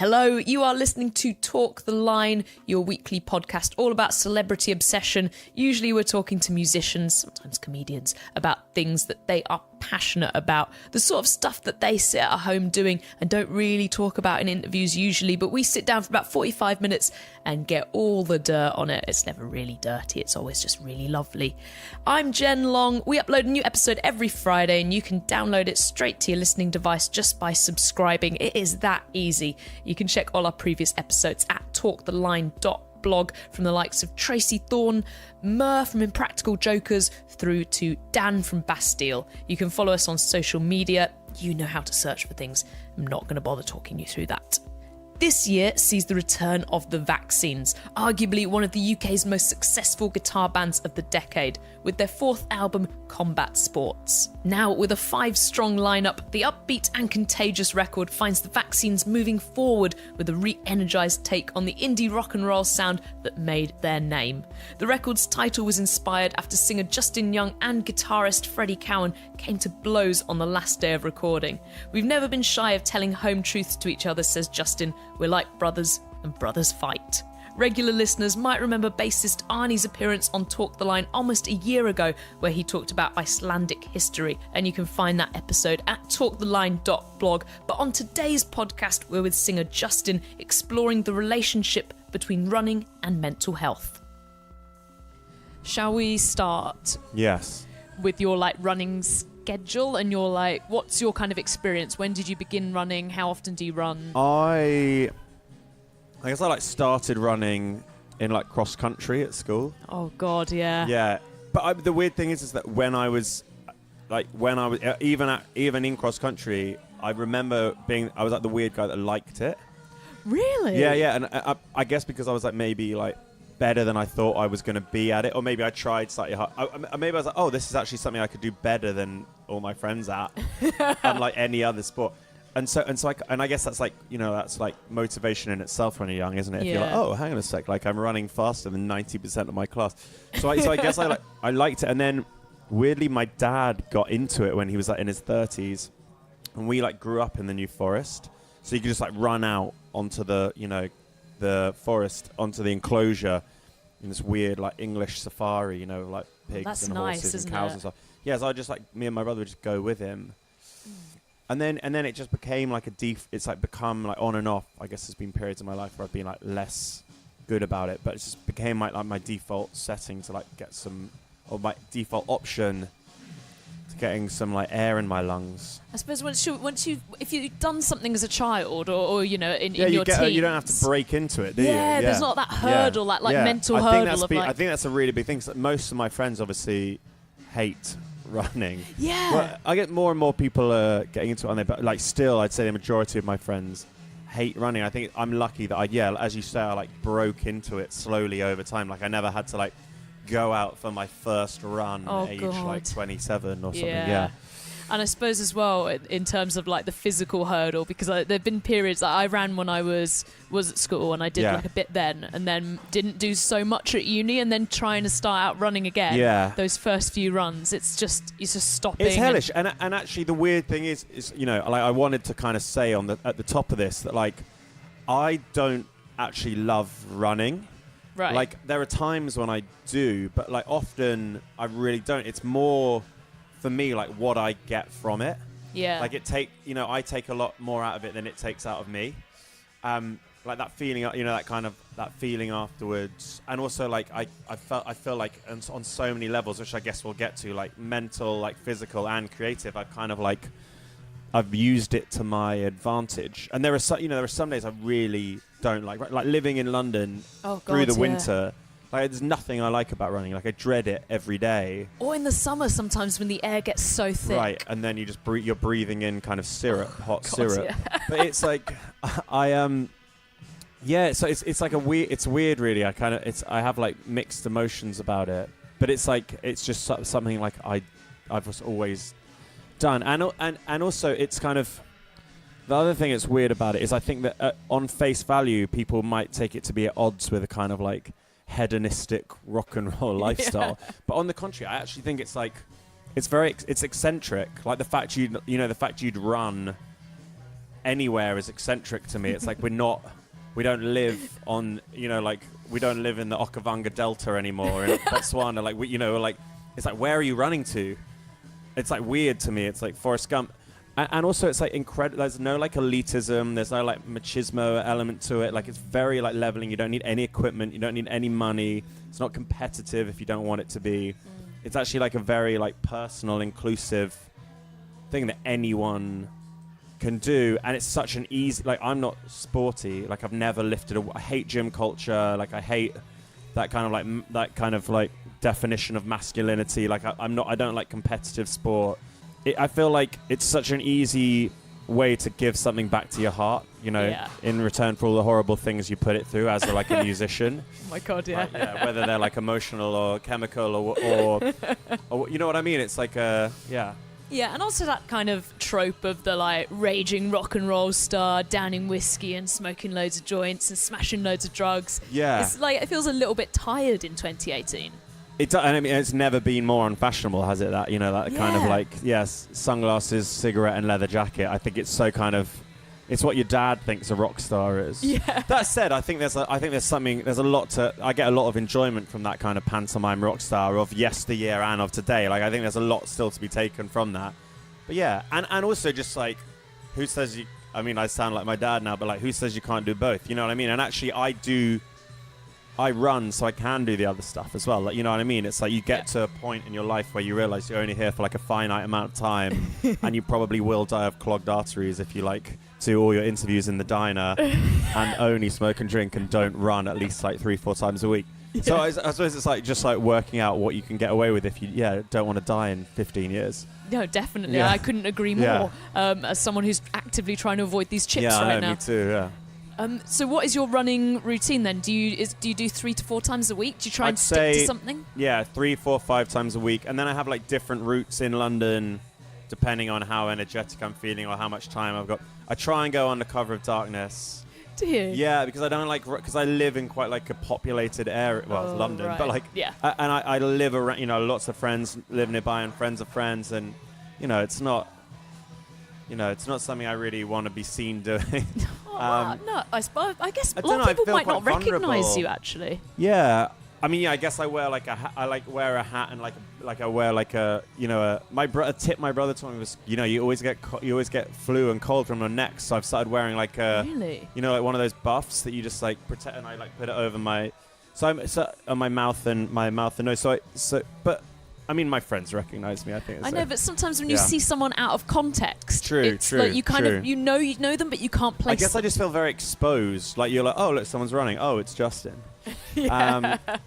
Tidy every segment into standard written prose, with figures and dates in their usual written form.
Hello, you are listening to Talk the Line, your weekly podcast all about celebrity obsession. Usually we're talking to musicians, sometimes comedians, about things that they are passionate about, the sort of stuff that they sit at home doing and don't really talk about in interviews usually, but we sit down for about 45 minutes and get all the dirt on it. It's never really dirty, it's always just really lovely. I'm Jen Long. We upload a new episode every Friday and you can download it straight to your listening device just by subscribing. It is that easy. You can check all our previous episodes at talktheline.blog from the likes of Tracy Thorn, Mur from Impractical Jokers, through to Dan from Bastille. You can follow us on social media. You know how to search for things. I'm not going to bother talking you through that. This year sees the return of the Vaccines, arguably one of the UK's most successful guitar bands of the decade, with their fourth album, Combat Sports. Now, with a 5-strong lineup, the upbeat and contagious record finds the Vaccines moving forward with a re-energized take on the indie rock and roll sound that made their name. The record's title was inspired after singer Justin Young and guitarist Freddie Cowan came to blows on the last day of recording. "We've never been shy of telling home truths to each other," says Justin. "We're like brothers, and brothers fight." Regular listeners might remember bassist Arni's appearance on Talk the Line almost a year ago, where he talked about Icelandic history, and you can find that episode at talktheline.blog. But on today's podcast, we're with singer Justin, exploring the relationship between running and mental health. Shall we start? Yes. With your running schedule and what's your kind of experience? When did you begin running? How often do you run? I guess I started running in cross country at school. Oh God, yeah. Yeah, but the weird thing is that when I was even in cross country, I remember I was the weird guy that liked it. Really? Yeah, and I guess because I was maybe better than I thought I was going to be at it, or maybe I tried slightly hard. Maybe I was oh, this is actually something I could do better than all my friends at, unlike any other sport. And I guess that's that's motivation in itself when you're young, isn't it? If you're oh, hang on a sec, I'm running faster than 90% of my class. So I guess I liked it. And then weirdly, my dad got into it when he was in his 30s, and we grew up in the New Forest, so you could just run out onto the forest, onto the enclosure in this weird English safari, pigs and horses and cows and stuff. Yeah, so I just me and my brother would just go with him. And then it just became it's become on and off. I guess there's been periods in my life where I've been less good about it, but it just became my default setting to get some, or my default option to getting some air in my lungs. I suppose if you've done something as a child or in your teens, you don't have to break into it, do you? Yeah, there's not that hurdle, mental hurdle. I think that's a really big thing. Most of my friends obviously hate running. Yeah. Well, I get more and more people getting into it on there, but still, I'd say the majority of my friends hate running. I think I'm lucky that as you say, I broke into it slowly over time. I never had to go out for my first run at age 27 or something. Yeah. And I suppose as well, in terms of the physical hurdle, because there've been periods that I ran when I was at school, and I did a bit then, and then didn't do so much at uni, and then trying to start out running again. Yeah. Those first few runs, it's just stopping. It's hellish, and actually the weird thing is I wanted to kind of say at the top of this that I don't actually love running. Right. There are times when I do, but often I really don't. It's more for me what I get from it. Yeah. I take a lot more out of it than it takes out of me. That feeling, that feeling afterwards, and also I feel on so many levels, which I guess we'll get to, mental, physical and creative. I've kind of I've used it to my advantage. And there are some days I really don't like living in London through the winter. There's nothing I like about running. I dread it every day. Or in the summer sometimes when the air gets so thick. Right, and then you just you're breathing in kind of syrup, hot syrup. Yeah. But it's so it's it's weird really. I have mixed emotions about it. But it's just something I've just always done. And also it's kind of, the other thing that's weird about it is I think that on face value people might take it to be at odds with a kind of hedonistic rock and roll lifestyle. Yeah. But on the contrary, I actually think it's it's eccentric. The fact you'd run anywhere is eccentric to me. It's like we don't live on, like we don't live in the Okavango Delta anymore in Botswana. Like it's like, where are you running to? It's like weird to me. It's like Forrest Gump. And also it's like incredible. There's no like elitism. There's no like machismo element to it. Like it's very like leveling. You don't need any equipment. You don't need any money. It's not competitive if you don't want it to be. It's actually like a very like personal, inclusive thing that anyone can do. And it's such an easy, like I'm not sporty. Like I've never lifted I hate gym culture. Like I hate that kind of like definition of masculinity. Like I don't like competitive sport. I feel like it's such an easy way to give something back to your heart, in return for all the horrible things you put it through as a musician. Oh my God, yeah. Like, whether they're like emotional or chemical or you know what I mean? It's like yeah. Yeah, and also that kind of trope of the like raging rock and roll star downing whiskey and smoking loads of joints and smashing loads of drugs. Yeah. It's like, it feels a little bit tired in 2018. And I mean, it's never been more unfashionable, has it? That kind of like, yes, sunglasses, cigarette, and leather jacket. I think it's so kind of, it's what your dad thinks a rock star is. Yeah. That said, I think there's a lot to. I get a lot of enjoyment from that kind of pantomime rock star of yesteryear and of today. Like I think there's a lot still to be taken from that. But yeah, and also just like, who says you? I mean, I sound like my dad now, but like, who says you can't do both? You know what I mean? And actually, I run so I can do the other stuff as well. Like, you know what I mean? It's like you get to a point in your life where you realize you're only here for like a finite amount of time and you probably will die of clogged arteries if you like do all your interviews in the diner and only smoke and drink and don't run at least like 3-4 times a week. Yeah. So I suppose it's like just like working out what you can get away with if you don't want to die in 15 years. No, definitely. Yeah. I couldn't agree more. As someone who's actively trying to avoid these chips right now. Me too, yeah. So what is your running routine then? Do you do 3 to 4 times a week? Do you try and stick to something? Yeah, 3, 4, 5 times a week. And then I have like different routes in London depending on how energetic I'm feeling or how much time I've got. I try and go on the cover of darkness. Do you? Yeah, because I don't like, because I live in quite like a populated area. Well, it's London, right. but like, yeah. And I live around, lots of friends live nearby and friends of friends. And, it's not something I really want to be seen doing. No, I guess a lot of people might not recognise you actually. Yeah, I mean, I guess I wear like a hat. I like wear a hat and like I wear like a a tip my brother told me was you always get flu and cold from your neck. So I've started wearing like a like one of those buffs that you just like protect, and I like put it over my on my mouth and nose. But. I mean, my friends recognize me, I think. I know, but sometimes when you see someone out of context, it's like you kind of, you know them, but you can't place them. I guess I just feel very exposed. Like, you're like, oh, look, someone's running. Oh, it's Justin.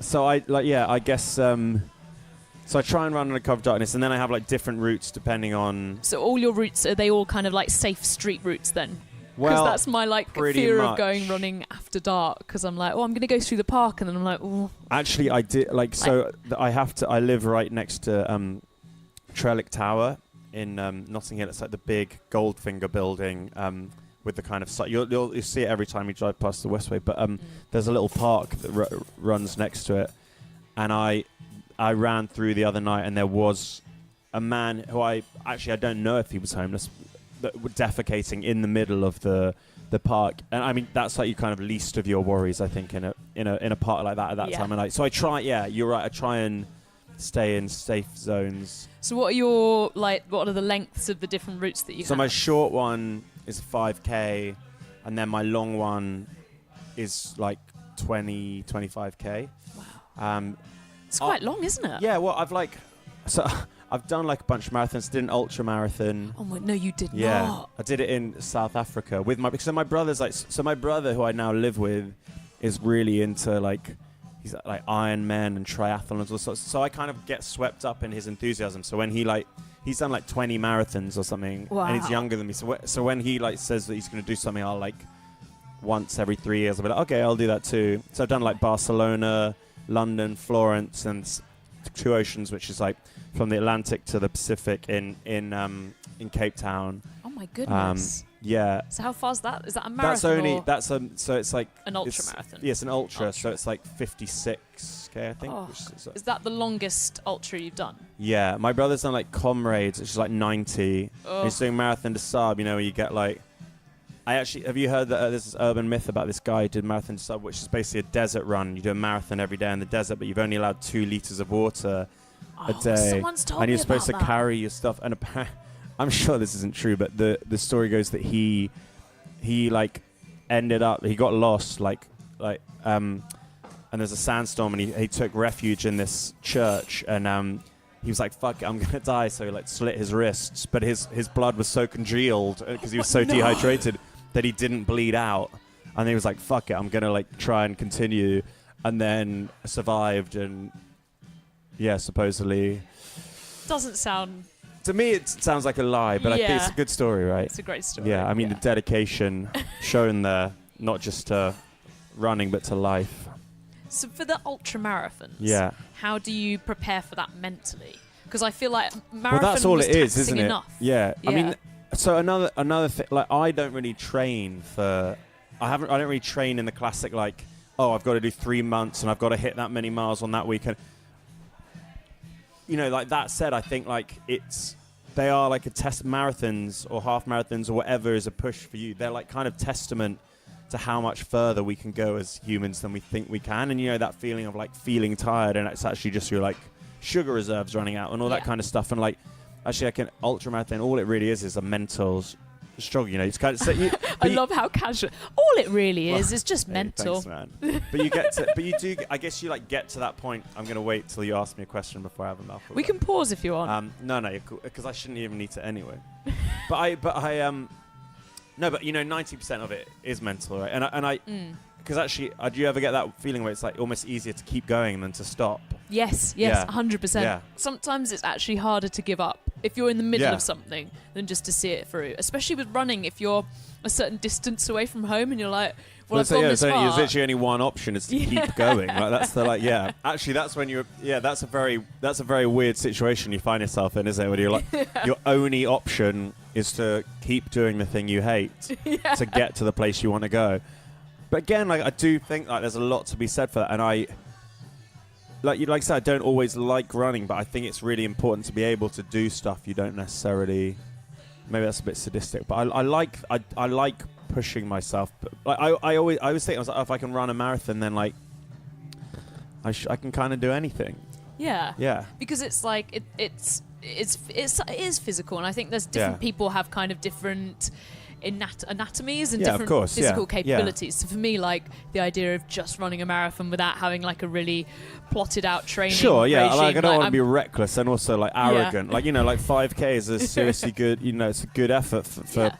So I guess, so I try and run on the cover of darkness, and then I have like different routes depending on... So all your routes, are they all kind of like safe street routes then? Because well, that's my like fear of going running after dark. Because I'm like, I'm going to go through the park, and then I'm like, oh. Actually, I did I live right next to Trellick Tower in Notting Hill. It's like the big Goldfinger building with the kind of you'll see it every time you drive past the Westway. But there's a little park that runs next to it, and I ran through the other night, and there was a man who I don't know if he was homeless. That were defecating in the middle of the park, and I mean that's like you kind of least of your worries, I think, in a park like that at that time of night. So I try, you're right. I try and stay in safe zones. So what are the lengths of the different routes that you have? So my short one is 5k, and then my long one is like 25k. Wow. It's quite long, isn't it? Yeah. Well, I've done like a bunch of marathons. Did an ultra marathon. Oh no, you did not. Yeah, I did it in South Africa with my brother's my brother who I now live with is really into he's like Ironman and triathlon and all sorts. So I kind of get swept up in his enthusiasm. So when he's done like 20 marathons or something, and he's younger than me. So when he says that he's going to do something, I'll once every 3 years I'll be like, okay, I'll do that too. So I've done like Barcelona, London, Florence, and Two Oceans, which is like from the Atlantic to the Pacific in Cape Town. Oh my goodness. Yeah. So how far is that? Is that a marathon? So it's like an ultra marathon. Yes, an ultra. So it's like 56k, I think. Oh. Is that the longest ultra you've done? Yeah, my brother's done like Comrades, which is like 90. He's doing Marathon des Sables, where you get like have you heard that there's this urban myth about this guy who did marathon sub, which is basically a desert run. You do a marathon every day in the desert, but you've only allowed 2 liters of water a day. Someone's told and me you're supposed to about that. carry your stuff. And I'm sure this isn't true, but the story goes that he like ended up, he got lost and there's a sandstorm, and he took refuge in this church, and he was like, fuck it, I'm gonna die, so he like slit his wrists, but his blood was so congealed because he was so dehydrated that he didn't bleed out, and he was like, fuck it, I'm gonna like try and continue, and then survived, and yeah, supposedly. Doesn't sound... To me, it sounds like a lie, but I think it's a good story, right? It's a great story. Yeah, I mean, the dedication shown there, not just to running, but to life. So for the ultra marathons, how do you prepare for that mentally? Because I feel like marathon that's all was it is, taxing isn't it? enough. Yeah. I mean, so another thing, like I don't really train for. I don't really train in the classic like, oh, I've got to do 3 months and I've got to hit that many miles on that weekend. You know, like that said, I think like they are like a test. Marathons or half marathons or whatever is a push for you. They're like kind of testament to how much further we can go as humans than we think we can. And you know, that feeling of like feeling tired, and it's actually just your like sugar reserves running out and all that kind of stuff. And like, actually, like an ultra marathon, all it really is a mental struggle. You know, it's kind of. I love how casual. All it really is just mental. Thanks, man. But you get to, but you do. I guess you like get to that point. I'm gonna wait till you ask me a question before I have a mouthful. We can pause if you want. No, because I shouldn't even need to anyway. No, but you know, 90% of it is mental, right? And I, because actually, do you ever get that feeling where it's like almost easier to keep going than to stop? Yes, 100%. Yeah. Sometimes it's actually harder to give up if you're in the middle of something than just to see it through. Especially with running, if you're a certain distance away from home and you're like, well, I've gone this far. There's literally only one option is to keep going. Like that's the Actually, that's when that's a very weird situation you find yourself in, isn't it? When you're like, your only option is to keep doing the thing you hate to get to the place you want to go. But again, like I do think like there's a lot to be said for that, and I said, I don't always like running, but I think it's really important to be able to do stuff you don't necessarily. Maybe that's a bit sadistic, but I like pushing myself. But like I always think I was like, oh, if I can run a marathon, then like I can kind of do anything. Yeah. Because it's like it is physical, and I think there's different people have kind of different anatomies and different physical capabilities. So for me, like the idea of just running a marathon without having like a really plotted out training regime, like I don't want to be reckless and also like arrogant. Like, you know, like 5K is a seriously good, you know, it's a good effort for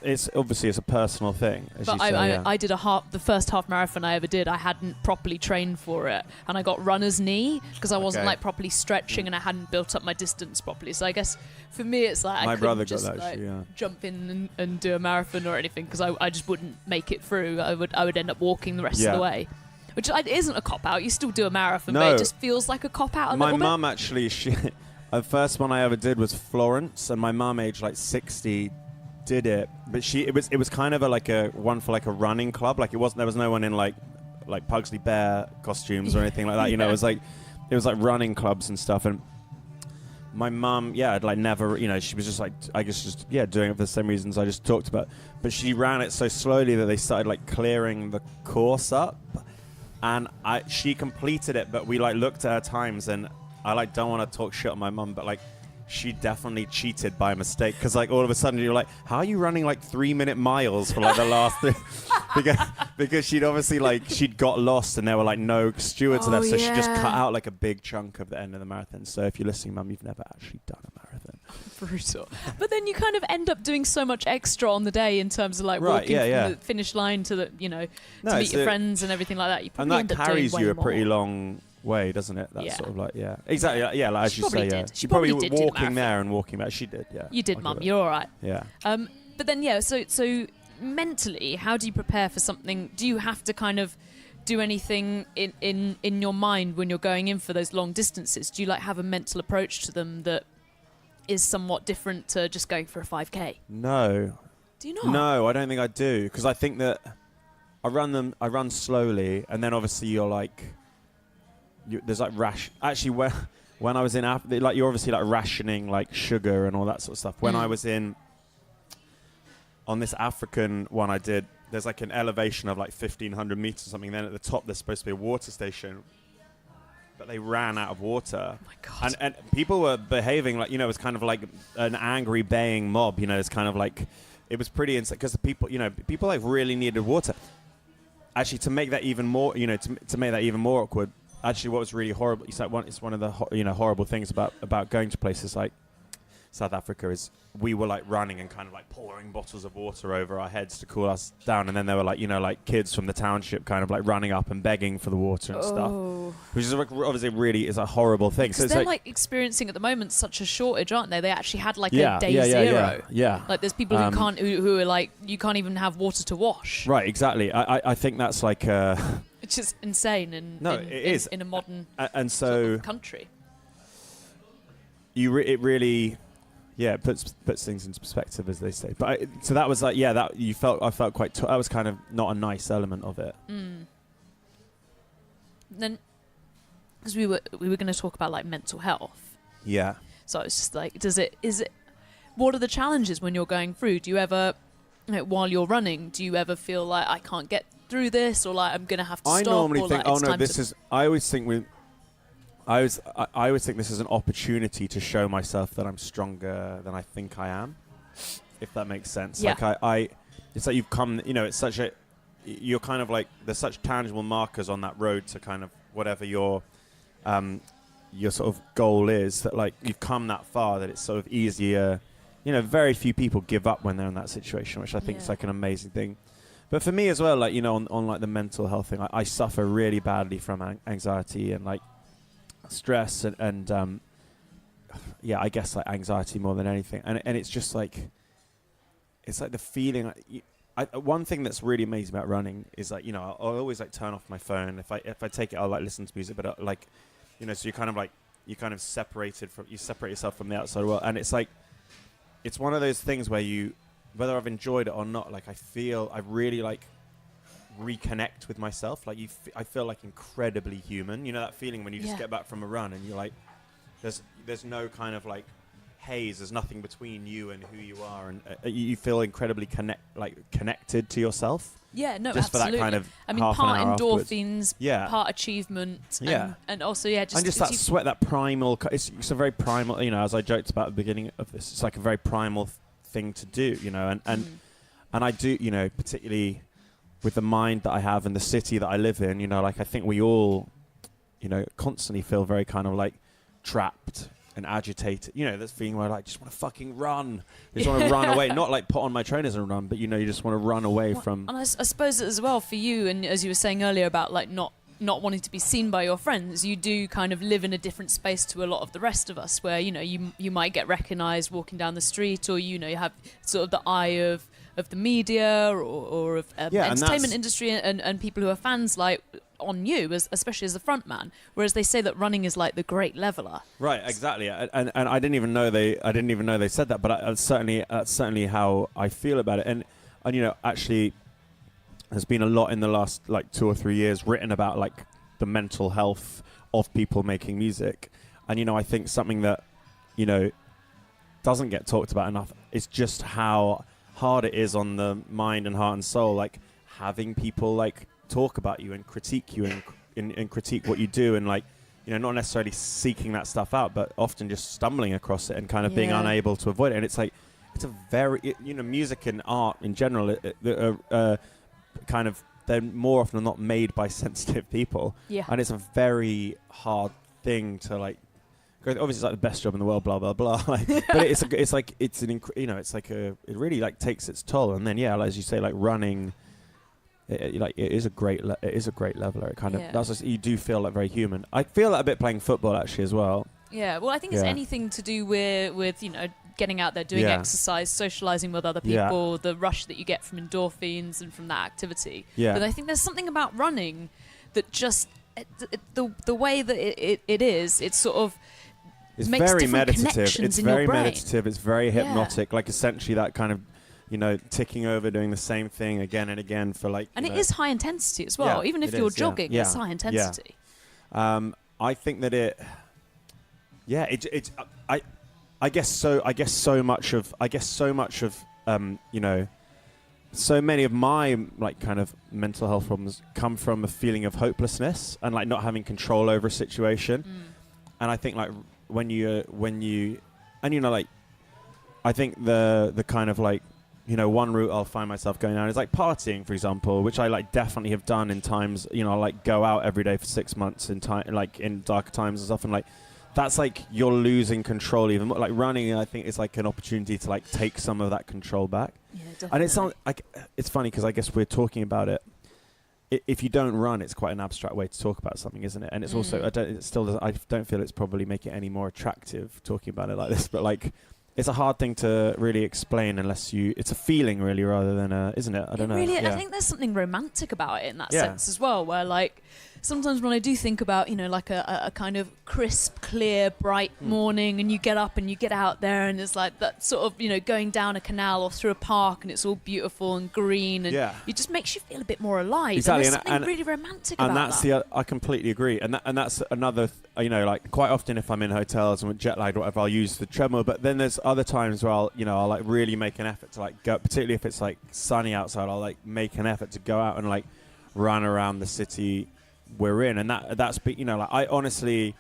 it's obviously it's a personal thing. But I did the first half marathon I ever did. I hadn't properly trained for it, and I got runner's knee because I wasn't like properly stretching and I hadn't built up my distance properly. So I guess for me it's like I couldn't just jump in and do a marathon or anything because I just wouldn't make it through. I would end up walking the rest of the way. Which isn't a cop-out. You still do a marathon, but it just feels like a cop-out a little bit. My mum actually, the first one I ever did was Florence, and my mum, aged like 60, did it. But it was kind of a one for like a running club. Like there was no one in like Pugsley Bear costumes or anything like that. You know, it was like running clubs and stuff. And my mum, I'd like never, you know, she was just like, I guess just doing it for the same reasons I just talked about. But she ran it so slowly that they started like clearing the course up. And she completed it, but we like looked at her times, and I like don't want to talk shit on my mum, but like she definitely cheated by mistake, because like all of a sudden you're like, how are you running like 3-minute miles for like the last because she'd obviously like she'd got lost and there were like no stewards left, so she just cut out like a big chunk of the end of the marathon. So if you're listening, mum, you've never actually done a marathon. Brutal. But then you kind of end up doing so much extra on the day in terms of like walking from the finish line to the, you know, to meet your friends and everything like that. You probably and that carries you a pretty long way, doesn't it? That's sort of like, exactly. Yeah, like as you say, she probably did walking there and walking back. She did, yeah. You did, mum. You're all right. Yeah. But then, so mentally, how do you prepare for something? Do you have to kind of do anything in your mind when you're going in for those long distances? Do you like have a mental approach to them that is somewhat different to just going for a 5K? No. Do you not? No, I don't think I do, because I think that I run slowly, and then obviously you're like, there's like actually when I was in Africa, like you're obviously like rationing like sugar and all that sort of stuff. When I was in on this African one I did, there's like an elevation of like 1,500 meters or something. Then at the top, there's supposed to be a water station, but they ran out of water. Oh my God. And people were behaving like, it was kind of like an angry baying mob. It's kind of like, it was pretty insane because the people like really needed water. Actually, to make that even more, to make that even more awkward. Actually, what was really horrible, it's one of the horrible things about going to places like South Africa is we were like running and kind of like pouring bottles of water over our heads to cool us down, and then there were like like kids from the township kind of like running up and begging for the water and stuff, which is like, obviously really is a horrible thing. Because so they're like experiencing at the moment such a shortage, aren't they? They actually had like a day zero. Yeah. Like there's people who are like, you can't even have water to wash. Right, exactly. I think that's like it's just insane in a modern and so sort of country. It really. Yeah, it puts things into perspective, as they say. But so that was like, that I felt quite. That was kind of not a nice element of it. Then, because we were going to talk about like mental health. Yeah. So it's just like, what are the challenges when you're going through? Do you ever, while you're running, do you ever feel like I can't get through this, or like I'm going to have to stop? I normally or, think, like, I always think I always think this is an opportunity to show myself that I'm stronger than I think I am, if that makes sense. Yeah. Like it's like you've come, it's such a, you're kind of like, there's such tangible markers on that road to kind of whatever your sort of goal is, that like you've come that far that it's sort of easier. Very few people give up when they're in that situation, which I think is like an amazing thing. But for me as well, like, on like the mental health thing, I suffer really badly from anxiety and like stress and I guess like anxiety more than anything, and it's just like, it's like the feeling. One thing that's really amazing about running is like, I'll always like turn off my phone. If I take it, I'll like listen to music, but like, so you kind of separate yourself from the outside world, and it's like, it's one of those things where whether I've enjoyed it or not, like I really like reconnect with myself. Like I feel like incredibly human. That feeling when you just get back from a run and you're like, there's no kind of like haze. There's nothing between you and who you are, and you feel incredibly connected to yourself. Yeah, no, just absolutely. For that kind of part endorphins, part achievement, and also just that sweat, that primal. It's a very primal. As I joked about at the beginning of this, it's like a very primal thing to do. And I do. Particularly with the mind that I have and the city that I live in, like I think we all, constantly feel very kind of like trapped and agitated. This feeling where I like just want to fucking run. I just want to run away, not like put on my trainers and run, but you just want to run away from. And I suppose as well for you, and as you were saying earlier about like not wanting to be seen by your friends, you do kind of live in a different space to a lot of the rest of us, where you might get recognised walking down the street, or you have sort of the eye of the media or of entertainment industry and people who are fans like on you, especially as the front man, whereas they say that running is like the great leveler. Right, exactly. And I didn't even know they said that, but that's certainly how I feel about it. And actually there's been a lot in the last like 2 or 3 years written about like the mental health of people making music. And I think something that doesn't get talked about enough is just how hard it is on the mind and heart and soul, like having people like talk about you and critique you and critique what you do, and like not necessarily seeking that stuff out, but often just stumbling across it and kind of being unable to avoid it. And it's like, it's a very music and art in general kind of, they're more often than not made by sensitive people, and it's a very hard thing to like. Obviously, it's like the best job in the world, blah blah blah. Like, but it really like takes its toll. And then as you say, like running, it is a great leveler. It kind of that's just, you do feel like very human. I feel that a bit playing football actually as well. Yeah, well, I think it's anything to do with getting out there, doing exercise, socializing with other people, the rush that you get from endorphins and from that activity. Yeah. But I think there's something about running that just the way that it is, it's sort of. It's very meditative. It's very meditative. It's very hypnotic. Like essentially that kind of, ticking over, doing the same thing again and again for like. And it is high intensity as well. Even if you're jogging, it's high intensity. I think that it. Yeah, I guess so. I guess so much of so many of my like kind of mental health problems come from a feeling of hopelessness and like not having control over a situation. And I think like when you and you know like I think the kind of like, you know, one route I'll find myself going down is like partying, for example, which I like definitely have done in times, you know, I like go out every day for 6 months in time, like in darker times and stuff. And like, that's like, you're losing control even more. Like running, I think is like an opportunity to like take some of that control back. Yeah, definitely. And it sounds like, it's funny because I guess we're talking about it. If you don't run, it's quite an abstract way to talk about something, isn't it? And it's also, I don't feel it's probably make it any more attractive talking about it like this, but like, it's a hard thing to really explain unless it's a feeling really rather than isn't it? I don't know. Really, yeah. I think there's something romantic about it in that sense as well, where like sometimes when I do think about, you know, like a kind of crisp, clear, bright morning and you get up and you get out there and it's like that sort of, you know, going down a canal or through a park and it's all beautiful and green and it just makes you feel a bit more alive. Exactly. And there's something really romantic about that. And that's I completely agree. And that's another, you know, like quite often if I'm in hotels and with jet lagged or whatever, I'll use the treadmill. But then there's other times where I'll like really make an effort to like go, particularly if it's like sunny outside, I'll like make an effort to go out and like run around the city we're in. And that's, you know, like I honestly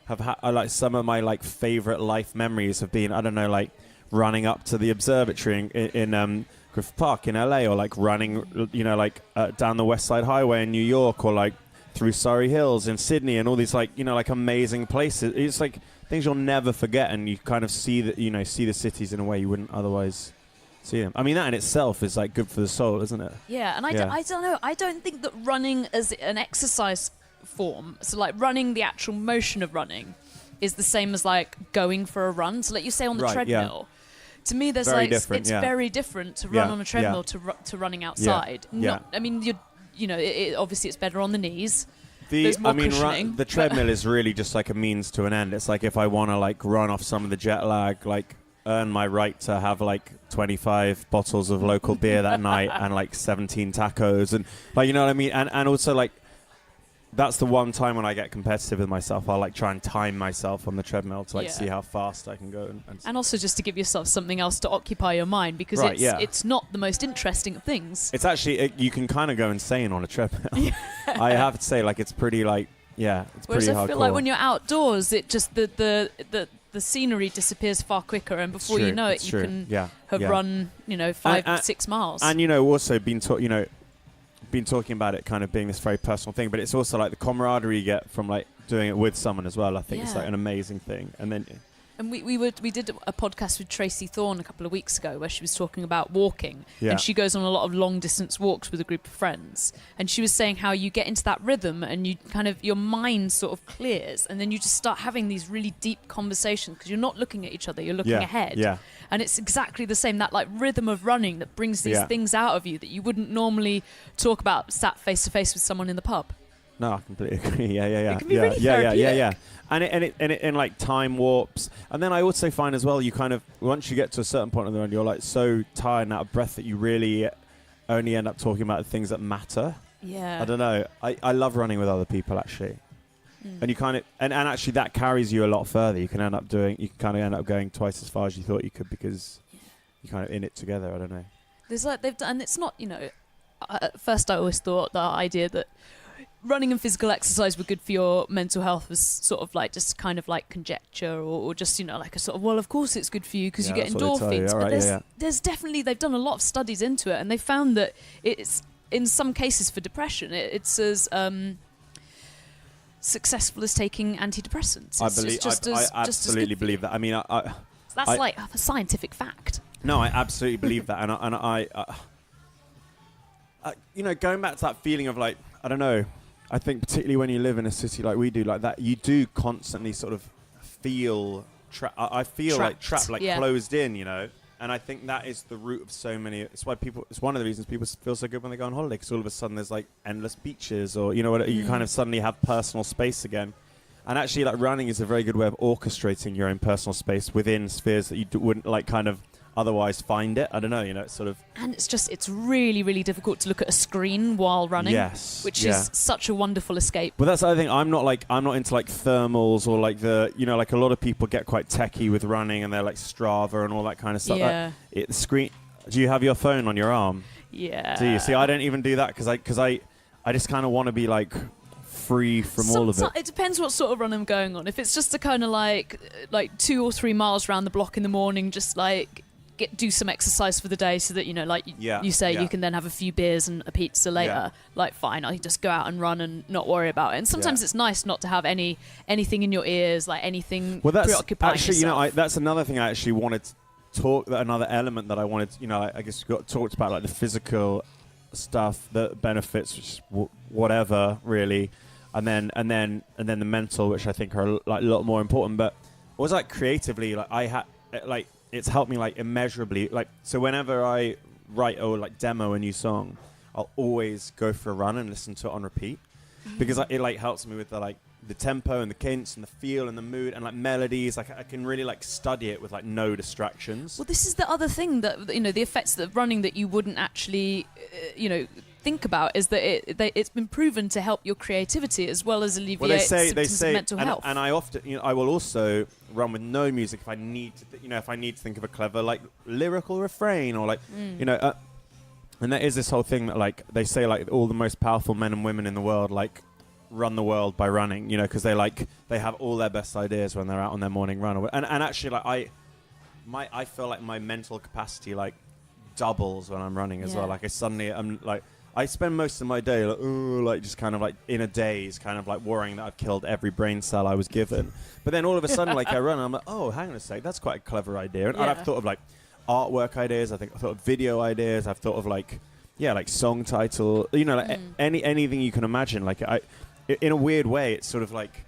have had like some of my like favorite life memories have been, I don't know, like running up to the observatory in Griffith Park in LA, or like running, you know, like down the West Side Highway in New York, or like through Surrey Hills in Sydney, and all these like, you know, like amazing places. It's like things you'll never forget, and you kind of see that, you know, see the cities in a way you wouldn't otherwise see them. I mean, that in itself is like good for the soul, isn't it? Yeah, and I don't know. I don't think that running as an exercise form, so like running, the actual motion of running, is the same as like going for a run. So like you say on the treadmill. To me, there's very like it's very different to run on a treadmill to running outside. I mean, you know, obviously it's better on the knees. There's more cushioning. The treadmill is really just like a means to an end. It's like if I want to like run off some of the jet lag, like earn my right to have like 25 bottles of local beer that night and like 17 tacos, and like, you know what I mean? And also like, that's the one time when I get competitive with myself. I'll like try and time myself on the treadmill to like see how fast I can go. And also just to give yourself something else to occupy your mind, because it's not the most interesting of things. It's actually, you can kind of go insane on a treadmill. I have to say, like, it's pretty like, it's Whereas pretty hardcore. I feel like when you're outdoors, it just, the scenery disappears far quicker, and before you know it, you can have run, you know, 5-6 miles. And, you know, also been talking about it kind of being this very personal thing, but it's also like the camaraderie you get from like doing it with someone as well. I think it's like an amazing thing. And then we did a podcast with Tracy Thorne a couple of weeks ago where she was talking about walking, and she goes on a lot of long distance walks with a group of friends, and she was saying how you get into that rhythm and you kind of, your mind sort of clears, and then you just start having these really deep conversations because you're not looking at each other, you're looking ahead. And it's exactly the same, that like rhythm of running that brings these things out of you that you wouldn't normally talk about sat face to face with someone in the pub. No, I completely agree. It can be really therapeutic. And it in like time warps. And then I also find as well, you kind of, once you get to a certain point on the run, you're like so tired and out of breath that you really only end up talking about the things that matter. Yeah. I don't know. I love running with other people actually. And you kind of, and actually that carries you a lot further. You can kind of end up going twice as far as you thought you could, because you're kind of in it together. I don't know. There's like, they've done, and it's not, you know, at first I always thought the idea that running and physical exercise were good for your mental health was sort of like just kind of like conjecture, or just, you know, like a sort of, well, of course it's good for you because you get endorphins. But there's definitely, they've done a lot of studies into it, and they found that it's, in some cases for depression, it's as successful as taking antidepressants. I absolutely believe that. I mean, that's like a scientific fact. No, I absolutely believe that, and I you know, going back to that feeling of like, I don't know, I think particularly when you live in a city like we do, like that, you do constantly sort of feel I feel trapped, like closed in, you know. And I think that is the root of so many. It's why it's one of the reasons people feel so good when they go on holiday, because all of a sudden there's like endless beaches, or, you know, you kind of suddenly have personal space again. And actually, like, running is a very good way of orchestrating your own personal space within spheres that you wouldn't like kind of otherwise find it. I don't know, you know, it's sort of... And it's really, really difficult to look at a screen while running. Yes. Which is such a wonderful escape. But that's the other thing. I'm not into like thermals, or like the, you know, like a lot of people get quite techie with running, and they're like Strava and all that kind of stuff. Yeah. Screen... Do you have your phone on your arm? Yeah. Do you see? I don't even do that because I just kind of want to be like free from all of it. It depends what sort of run I'm going on. If it's just a kind of like 2 or 3 miles around the block in the morning, just like do some exercise for the day, so that you say you can then have a few beers and a pizza later. Like fine, I just go out and run and not worry about it. And sometimes it's nice not to have anything in your ears, like anything preoccupying actually yourself. that's another thing I actually wanted to talk. Another element that I wanted, I guess we got talked about, like the physical stuff, the benefits, which is whatever really, and then the mental, which I think are like a lot more important. But it was like creatively, like I had like it's helped me like immeasurably. Like so, whenever I write or like demo a new song, I'll always go for a run and listen to it on repeat because it like helps me with the tempo and the cadence and the feel and the mood and like melodies. Like I can really like study it with like no distractions. Well, this is the other thing that the effects of running that you wouldn't actually think about is that it's been proven to help your creativity as well as alleviate symptoms of mental health. And I often, I will also run with no music if I need to, if I need to think of a clever like lyrical refrain or like, and there is this whole thing that like they say like all the most powerful men and women in the world like run the world by running, because they have all their best ideas when they're out on their morning run. And actually like I feel like my mental capacity like doubles when I'm running as well. Like I'm like I spend most of my day like just kind of like in a daze, kind of like worrying that I've killed every brain cell I was given. But then all of a sudden like I run and I'm like, oh, hang on a sec, that's quite a clever idea. And I've thought of like artwork ideas, I've thought of video ideas, I've thought of like like song title, like anything you can imagine. Like in a weird way, it's sort of like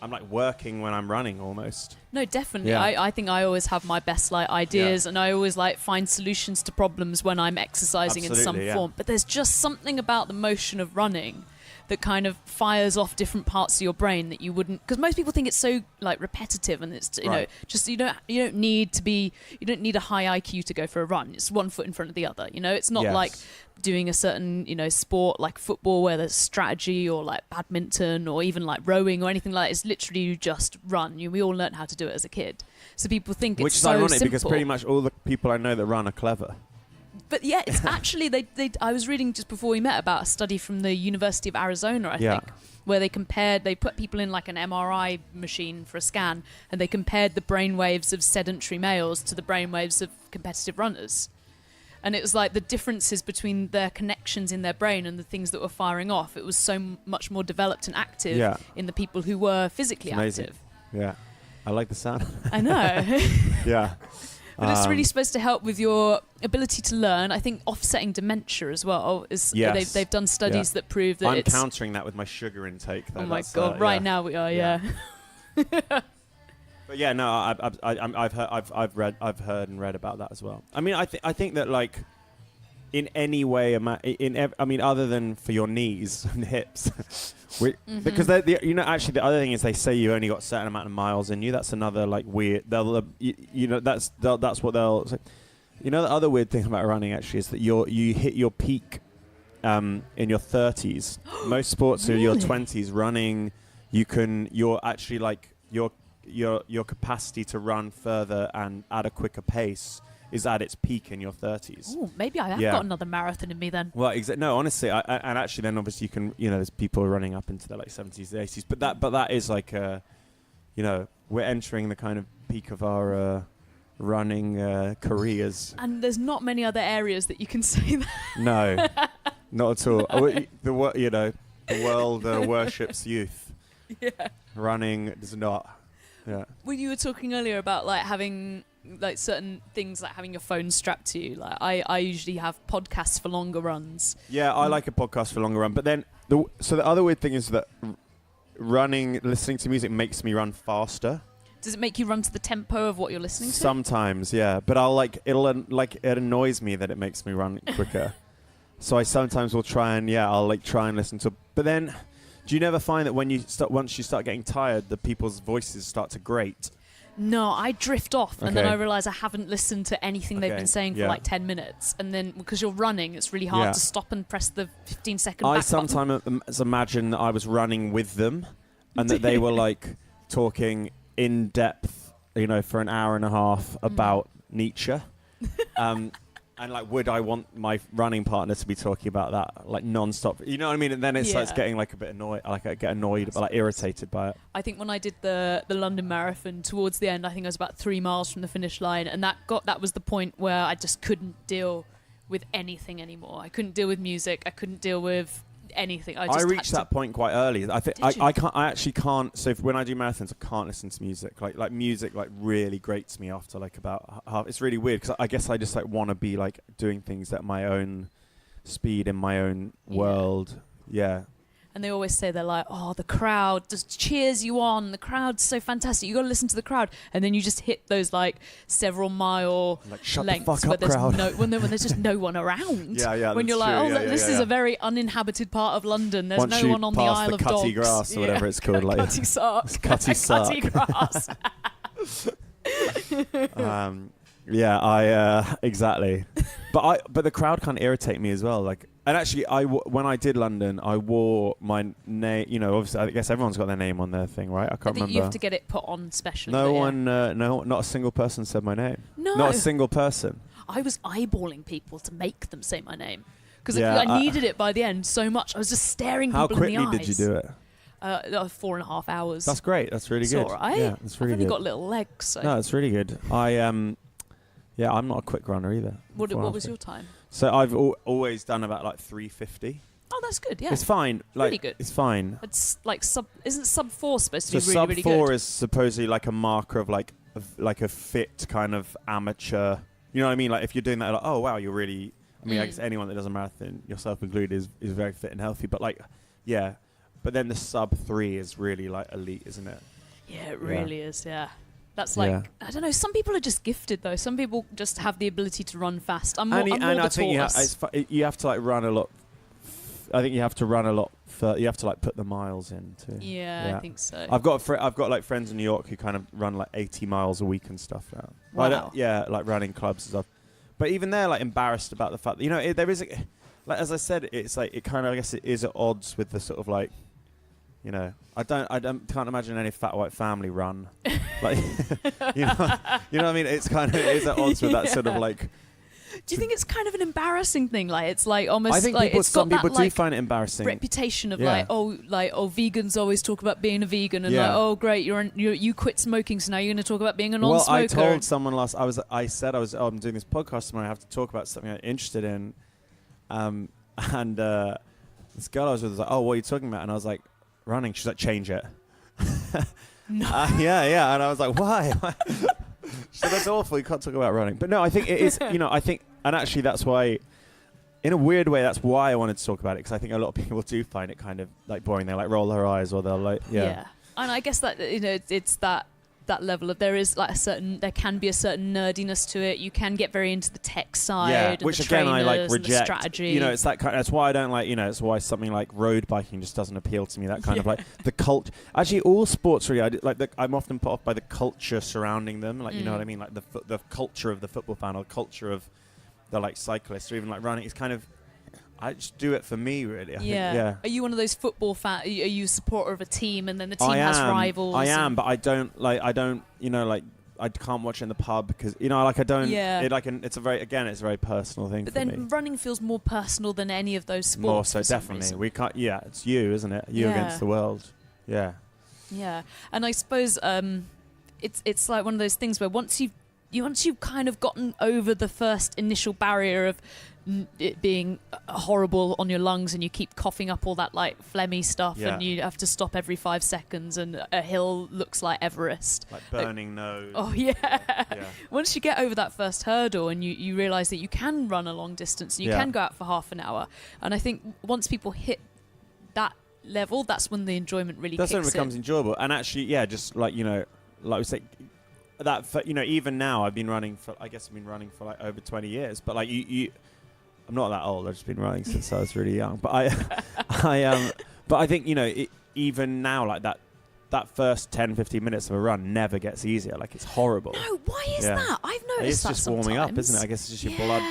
I'm like working when I'm running almost. No, definitely. I think I always have my best like ideas and I always like find solutions to problems when I'm exercising in some form. But there's just something about the motion of running that kind of fires off different parts of your brain that you wouldn't, because most people think it's so like repetitive and it's just you don't need a high IQ to go for a run. It's one foot in front of the other. It's not like doing a certain sport like football where there's strategy, or like badminton, or even like rowing or anything like that. It's literally you just run. We all learned how to do it as a kid, so people think it's so simple. Which is ironic because pretty much all the people I know that run are clever. But yeah, it's actually I was reading just before we met about a study from the University of Arizona, I think, where they put people in like an MRI machine for a scan, and they compared the brainwaves of sedentary males to the brainwaves of competitive runners. And it was like the differences between their connections in their brain and the things that were firing off. It was so much more developed and active in the people who were physically active. Yeah. I like the sound. I know. Yeah. But it's really supposed to help with your ability to learn. I think offsetting dementia as well. They've done studies that prove that I'm countering that with my sugar intake. Though. Oh my God. Right now we are, But yeah, no, I've heard and read about that as well. I mean, I think that like in any way, other than for your knees and hips, because actually the other thing is they say you only got a certain amount of miles in you. That's another like weird. That's what they'll say. The other weird thing about running actually is that you hit your peak in your 30s. Most sports are your 20s. Running, you're actually like your capacity to run further and at a quicker pace is at its peak in your 30s. Oh, maybe I have got another marathon in me then. Well, no, honestly, and actually, then obviously you can, there's people running up into their like 70s, 80s, but that is like, we're entering the kind of peak of our running careers. And there's not many other areas that you can say that. No, not at all. The world worships youth. Yeah. Running does not. Yeah. When you were talking earlier about like having like certain things, like having your phone strapped to you, like I usually have podcasts for longer runs. Yeah, I like a podcast for longer run. But then the other weird thing is that listening to music makes me run faster. Does it make you run to the tempo of what you're listening to? Sometimes, yeah. But it annoys me that it makes me run quicker. So I sometimes will try and listen to. But then, do you never find that once you start getting tired, the people's voices start to grate? No, I drift off, and then I realise I haven't listened to anything they've been saying for like 10 minutes. And then, because you're running, it's really hard to stop and press the 15-second back button. Sometimes imagine that I was running with them, and that they were like talking in depth, for an hour and a half about Nietzsche. And And like, would I want my running partner to be talking about that like non-stop? You know what I mean? And then it starts getting like a bit annoyed. Like I get annoyed, but like irritated by it. I think when I did the London Marathon towards the end, I think I was about 3 miles from the finish line, and that was the point where I just couldn't deal with anything anymore. I couldn't deal with music. I couldn't deal with anything. I reached that point quite early. I think I actually can't. So when I do marathons, I can't listen to music. Like music, like really grates me after like about half. It's really weird because I guess I just like want to be like doing things at my own speed in my own world. Yeah. And they always say they're like, oh, the crowd just cheers you on. The crowd's so fantastic. You got to listen to the crowd. And then you just hit those like several mile like, shut lengths the fuck where up, there's crowd. when there's just no one around. Yeah. When you're like, this is a very uninhabited part of London. There's no one on the Isle of Dogs. Cutty grass or whatever it's called. Like Cutty sark. Cutty sark. Cutty grass. Exactly. But the crowd can't irritate me as well. Like, and actually, when I did London, I wore my name. You know, obviously, I guess everyone's got their name on their thing, right? I can't remember. You have to get it put on specially. Not a single person said my name. No, not a single person. I was eyeballing people to make them say my name because I needed it by the end so much. I was just staring people in the eyes. How quickly did you do it? 4.5 hours. That's great. That's really good. All right. Yeah, that's really good. I've only got little legs. So. No, it's really good. I'm not a quick runner either. What was your time? So I've always done about like 3:50. Oh, that's good. Yeah, it's fine. Like, really good. It's fine. It's like isn't sub 4 supposed to be really, sub really good? Sub 4 is supposedly like a marker of like a fit kind of amateur. You know what I mean? Like if you're doing that, like, oh wow, you're really. I mean, I guess anyone that does a marathon, yourself included, is very fit and healthy. But like, yeah. But then the sub 3 is really like elite, isn't it? Yeah, it really is. Yeah. That's like, I don't know, some people are just gifted though. Some people just have the ability to run fast. I'm more the tortoise. You have to like run a lot. I think you have to run a lot. You have to like put the miles in too. Yeah, I think so. I've got like friends in New York who kind of run like 80 miles a week and stuff now. Wow. Like running clubs and stuff. But even they're like embarrassed about the fact that, there is like, as I said, it's like it kind of, I guess it is at odds with the sort of like, I can't imagine any fat white family run. Like, you know what I mean? It's kind of, it is at odds with that sort of like. Do you think it's kind of an embarrassing thing? Like it's like almost. I think like some people do find it embarrassing. Reputation of vegans always talk about being a vegan and like, oh great, you quit smoking, so now you're going to talk about being a non-smoker. Well, I told someone I said I'm doing this podcast tomorrow. I have to talk about something I'm interested in, and this girl I was with was like, oh, what are you talking about? And I was like, running. She's like, change it. No. Yeah, and I was like, why? So that's awful. You can't talk about running. But no, I think it is, I think, and actually that's why, in a weird way, that's why I wanted to talk about it, because I think a lot of people do find it kind of like boring. They like roll their eyes or they'll like, yeah. And I guess that, it's that level of, there can be a certain nerdiness to it. You can get very into the tech side, and which the again I like and reject. the strategy. It's that kind. That's why I don't like. It's why something like road biking just doesn't appeal to me. That kind of like the cult. Actually, all sports really. I'm often put off by the culture surrounding them. Like you know what I mean. Like the culture of the football fan, or the culture of the like cyclist, or even like running. It's kind of. I just do it for me, really. I think, Are you one of those football fans? Are you a supporter of a team, and then the team has rivals? I am, but I don't. I can't watch it in the pub because I don't. Yeah. It's a very personal thing. But for then me. Running feels more personal than any of those sports. More so, definitely. We can't. Yeah, it's you, isn't it? You against the world. Yeah. Yeah, and I suppose it's like one of those things where once you've kind of gotten over the first initial barrier of it being horrible on your lungs, and you keep coughing up all that like phlegmy stuff, and you have to stop every 5 seconds, and a hill looks like Everest, like burning nose. Oh yeah. Once you get over that first hurdle and you realize that you can run a long distance and you can go out for half an hour, and I think once people hit that level, that's when the enjoyment really kicks in. That's when it becomes enjoyable. And actually just like like we say that even now I've been running for like over 20 years, but like I'm not that old. I've just been running since I was really young. But but I think even now, like that first 10-15 minutes of a run never gets easier. Like it's horrible. No, why is that? I've noticed it's just warming up, isn't it? I guess it's just your blood.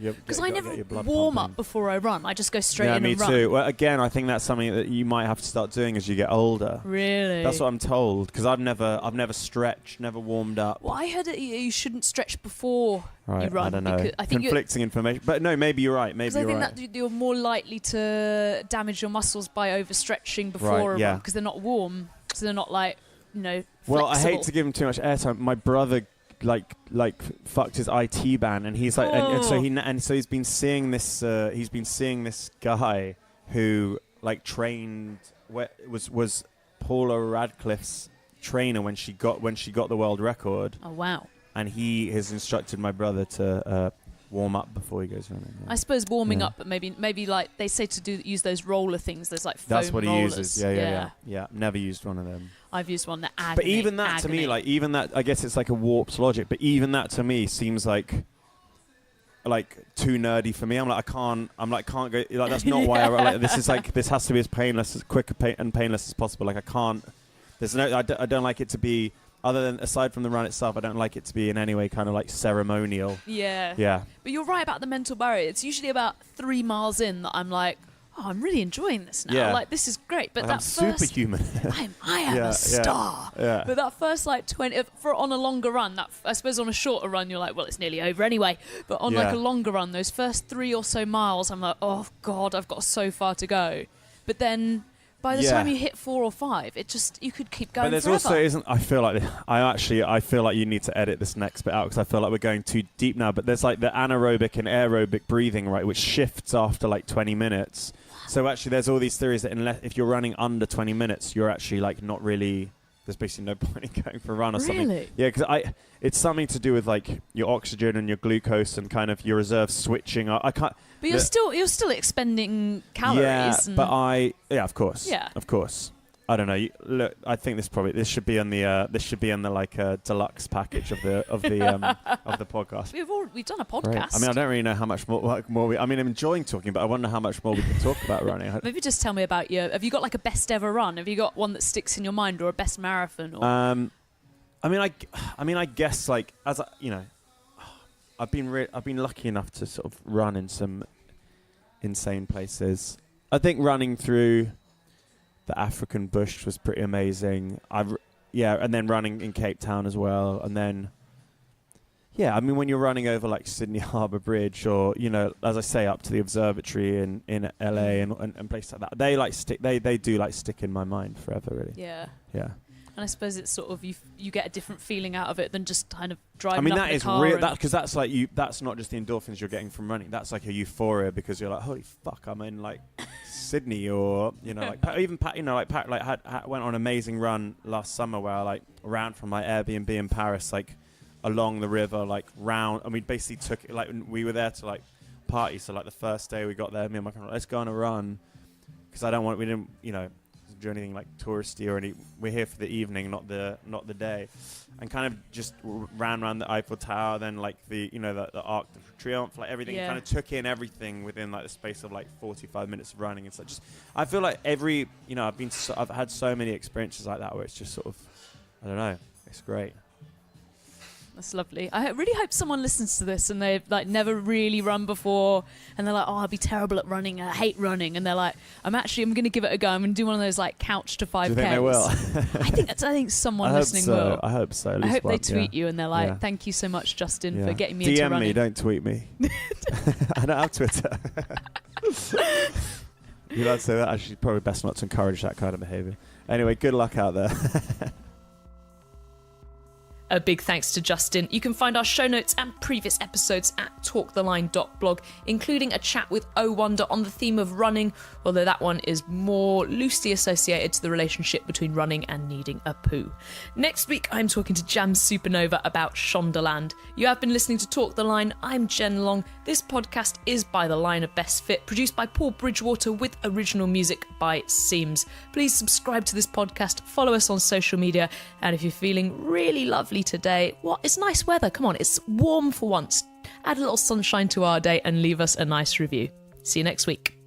Because I never warm up before I run. I just go straight in me and run. too. Well, again, I think that's something that you might have to start doing as you get older. Really? That's what I'm told. Because I've never stretched, never warmed up. Well, I heard that you shouldn't stretch before you run. I don't know. I think conflicting information. But no, maybe you're right. Maybe you're right. I think that you're more likely to damage your muscles by overstretching before a run because they're not warm. So they're not flexible. Well, I hate to give him too much airtime. My brother fucked his IT ban, and he's like, and so he's been seeing this. He's been seeing this guy who trained was Paula Radcliffe's trainer when she got the world record. Oh wow! And he has instructed my brother to warm up before he goes running. Yeah. I suppose warming up, but maybe they say to use those roller things. There's foam That's what rollers. he uses. Yeah. Never used one of them. I've used one that agony. But even that to me, even that, I guess it's like a warped logic. But even that to me seems like too nerdy for me. I'm like, can't go. That's not why I this is this has to be as painless, as quick and painless as possible. I can't. There's no. I don't like it to be. Other than aside from the run itself, I don't like it to be in any way kind of ceremonial. Yeah. Yeah. But you're right about the mental barrier. It's usually about 3 miles in that I'm like, oh, I'm really enjoying this now. Yeah. This is great. But I'm superhuman. I am a star. Yeah. But that first 20 on a longer run, I suppose on a shorter run you're like, well, it's nearly over anyway. But on a longer run, those first 3 or so miles, I'm like, oh God, I've got so far to go. But then by the time you hit 4 or 5, you could keep going. But there's forever. I feel like you need to edit this next bit out because I feel like we're going too deep now. But there's the anaerobic and aerobic breathing, right, which shifts after 20 minutes. So actually, there's all these theories that if you're running under 20 minutes, you're actually not really. There's basically no point in going for a run or something. Really? Yeah, because it's something to do with your oxygen and your glucose and kind of your reserves switching. I can't. But you're still expending calories. Yeah, of course. Yeah, of course. I don't know. Look, I think this should be on the deluxe package of the podcast. We've done a podcast. Right. I mean, I don't really know how much more I'm enjoying talking, but I wonder how much more we can talk about running. Maybe just tell me about have you got a best ever run? Have you got one that sticks in your mind, or a best marathon? Or? I guess as I've been lucky enough to sort of run in some insane places. I think running through the African bush was pretty amazing. And then running in Cape Town as well. And then, when you're running over Sydney Harbour Bridge or, as I say, up to the observatory in LA and places like that, they do stick in my mind forever, really. Yeah. Yeah. And I suppose it's sort of you get a different feeling out of it than just kind of driving. That is real. Because that's that's not just the endorphins you're getting from running. That's a euphoria because you're like, holy fuck, I'm in Sydney or even went on an amazing run last summer where I ran from my Airbnb in Paris along the river round, and we basically took it we were there to party. So the first day we got there, me and my friend were let's go on a run because we didn't do anything touristy or we're here for the evening, not the day, and kind of just ran around the Eiffel Tower, then the Arc de Triomphe, everything. Kind of took in everything within the space of 45 minutes of running and such. I feel I've had so many experiences like that where it's just sort of, I don't know, it's great. That's lovely. I really hope someone listens to this and they've never really run before and they're like, oh, I'll be terrible at running. I hate running. And they're like, I'm going to give it a go. I'm going to do one of those couch to 5Ks. Do you think they will? I think someone listening will. I hope so. I hope they tweet you and they're like, thank you so much, Justin, for getting me into running. DM me, don't tweet me. I don't have Twitter. You'd like to say that? Actually, probably best not to encourage that kind of behaviour. Anyway, good luck out there. A big thanks to Justin. You can find our show notes and previous episodes at talktheline.blog, including a chat with O Wonder on the theme of running, although that one is more loosely associated to the relationship between running and needing a poo. Next week, I'm talking to Jam Supernova about Shondaland. You have been listening to Talk the Line. I'm Jen Long. This podcast is by the line of Best Fit, produced by Paul Bridgewater with original music by Seams. Please subscribe to this podcast, follow us on social media, and if you're feeling really lovely today, it's nice weather. Come on, it's warm for once. Add a little sunshine to our day and leave us a nice review. See you next week.